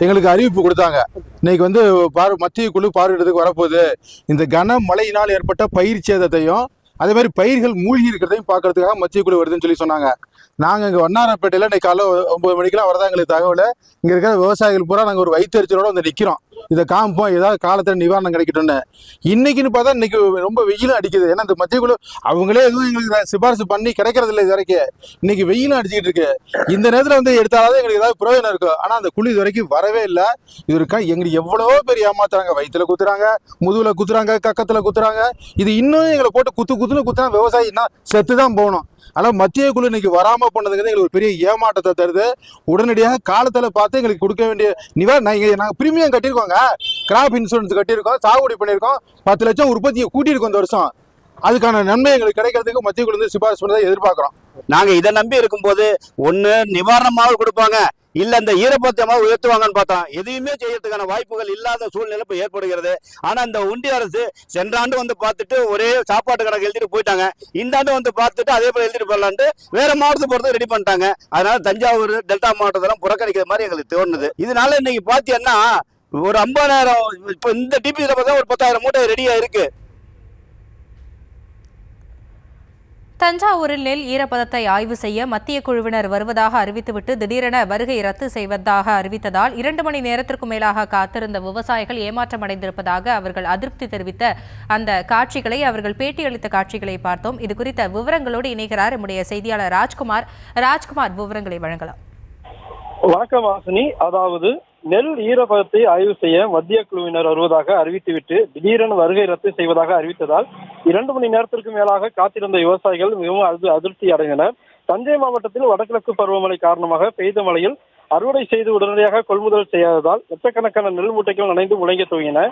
எங்களுக்கு அறிவிப்பு கொடுத்தாங்க. இன்னைக்கு வந்து மத்திய குழு பார்வையிடத்துக்கு வரப்போகுது. இந்த கனமழையினால் ஏற்பட்ட பயிர் சேதத்தையும் அதே மாதிரி பயிர்கள் மூழ்கி இருக்கிறதையும் பார்க்கறதுக்காக மத்திய குழு வருதுன்னு சொல்லி சொன்னாங்க. நாங்கள் இங்கே வண்ணாரப்பேட்டையில் இன்னைக்கு காலைல 9 மணிக்கெல்லாம் வரதா எங்களுக்கு தகவல். இங்கே இருக்கிற விவசாயிகள் பூரா நாங்கள் ஒரு வயிற்றுச்சலோட வந்து நிற்கிறோம். இதை காமிப்போம், ஏதாவது காலத்தில் நிவாரணம் கிடைக்கட்டும்னு. இன்னைக்குன்னு பார்த்தா இன்னைக்கு ரொம்ப வெயிலும் அடிக்குது. ஏன்னா இந்த மத்திய குழு அவங்களே எதுவும் எங்களுக்கு சிபாரிசு பண்ணி கிடைக்கிறது இல்லை இது வரைக்கும். இன்னைக்கு வெயிலும் அடிச்சுக்கிட்டு இருக்கு. இந்த நேரத்தில் வந்து எடுத்தாலும் எங்களுக்கு ஏதாவது பிரயோஜனம் இருக்கும். ஆனால் அந்த குழு இது வரைக்கும் வரவே இல்லை. இது இருக்கா எங்களுக்கு எவ்வளவோ பேர் ஏமாத்துறாங்க. வயிற்றுல குத்துறாங்க, முதுகுல குத்துறாங்க, கக்கத்துல குத்துறாங்க. இது இன்னும் எங்களை போட்டு குத்துன்னு குத்துனா விவசாயி என்ன செத்து தான் போகணும். ஆனால் மத்திய குழு இன்னைக்கு வராமல் பண்ணதுங்கிறது எங்களுக்கு ஒரு பெரிய ஏமாற்றத்தை தருது. உடனடியாக காலத்தில் பார்த்து எங்களுக்கு கொடுக்க வேண்டிய நாங்கள் பிரீமியம் கட்டியிருக்கோங்க, கிராப் இன்சூரன்ஸ் கட்டியிருக்கோம், சாகுபடி பண்ணியிருக்கோம், 10 லட்சம் உற்பத்தியை கூட்டியிருக்கோம் இந்த வருஷம். அதுக்கான நன்மை எங்களுக்கு கிடைக்கிறதுக்கு மத்திய குழு வந்து சிபாரிசு பண்ணதை எதிர்பார்க்குறோம். நாங்க இதை நம்பி இருக்கும்போது ஒண்ணு நிவாரணமாக கொடுப்பாங்க, இல்ல இந்த ஈரப்பதமாக உயர்த்துவாங்கன்னு பார்த்தோம். எதையுமே செய்யறதுக்கான வாய்ப்புகள் இல்லாத சூழ்நிலை இப்போ ஏற்படுகிறது. ஆனா இந்த ஒன்றிய அரசு சென்ற ஆண்டு வந்து பார்த்துட்டு ஒரே சாப்பாட்டு கணக்கு எழுதிட்டு போயிட்டாங்க. இந்த ஆண்டு வந்து பார்த்துட்டு அதே போல எழுதிட்டு போடலான்ட்டு வேற மாவட்டத்தை பொறுத்த ரெடி பண்ணிட்டாங்க. அதனால தஞ்சாவூர் டெல்டா மாவட்டத்தெல்லாம் புறக்கணிக்கிற மாதிரி எங்களுக்கு தோணுது. இதனால இன்னைக்கு பாத்தீங்கன்னா ஒரு 50,000 இப்போ இந்த டிபியில பார்த்தா ஒரு 10,000 மூட்டை ரெடியா இருக்கு. தஞ்சாவூரில் நெல் ஈரப்பதத்தை ஆய்வு செய்ய மத்திய குழுவினர் வருவதாக அறிவித்துவிட்டு திடீரென வருகை ரத்து செய்வதாக அறிவித்ததால் 2 மணி நேரத்திற்கும் மேலாக காத்திருந்த விவசாயிகள் ஏமாற்றமடைந்திருப்பதாக அவர்கள் அதிருப்தி தெரிவித்த அந்த காட்சிகளை, அவர்கள் பேட்டியளித்த காட்சிகளை பார்த்தோம். இது குறித்த விவரங்களோடு இணைகிறார் நம்முடைய செய்தியாளர் ராஜ்குமார். விவரங்களை வழங்கலாம். வணக்கம் வாசினி. அதாவது நெல் ஈரப்பதத்தை ஆய்வு செய்ய மத்திய குழுவினர் வருவதாக அறிவித்துவிட்டு திடீரென வருகை ரத்து செய்வதாக அறிவித்ததால் 2 மணி நேரத்திற்கு மேலாக காத்திருந்த விவசாயிகள் மிகவும் அதிருப்தி அடைந்தனர். தஞ்சை மாவட்டத்தில் வடகிழக்கு பருவமழை காரணமாக பெய்த மழையில் அறுவடை செய்து உடனடியாக கொள்முதல் செய்யாததால் லட்சக்கணக்கான நெல் மூட்டைகள் நனைந்து முழங்க துவங்கின.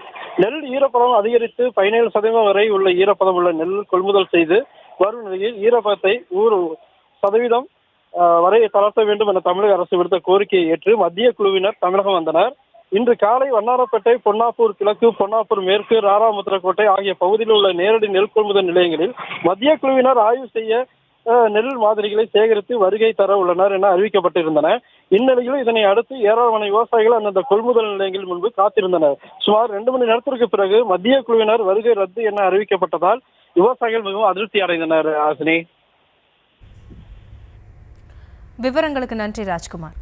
நெல் ஈரப்பதம் அதிகரித்து 17% வரை உள்ள ஈரப்பதம் உள்ள நெல் கொள்முதல் செய்து வரும் நிலையில் ஈரப்பதத்தை 100% வரை தளர்த்த வேண்டும் என தமிழக அரசு விடுத்த கோரிக்கையை ஏற்று மத்திய குழுவினர் தமிழகம் வந்தனர். இன்று காலை வண்ணாரப்பேட்டை, பொன்னாப்பூர் கிழக்கு, பொன்னாப்பூர் மேற்கு, ராராமுத்திரக்கோட்டை ஆகிய பகுதியில் உள்ள நேரடி நெல் கொள்முதல் நிலையங்களில் மத்திய குழுவினர் ஆய்வு செய்ய நெல் மாதிரிகளை சேகரித்து வருகை தர உள்ளனர் என அறிவிக்கப்பட்டிருந்தன. இந்நிலையில் இதனை அடுத்து ஏராளமான விவசாயிகள் அந்தந்த கொள்முதல் நிலையங்கள் முன்பு காத்திருந்தனர். சுமார் 2 மணி நேரத்திற்கு பிறகு மத்திய குழுவினர் வருகை ரத்து என அறிவிக்கப்பட்டதால் விவசாயிகள் மிகவும் அதிருப்தி அடைந்தனர். ஆசினி, விவரங்களுக்கு நன்றி ராஜ்குமார்.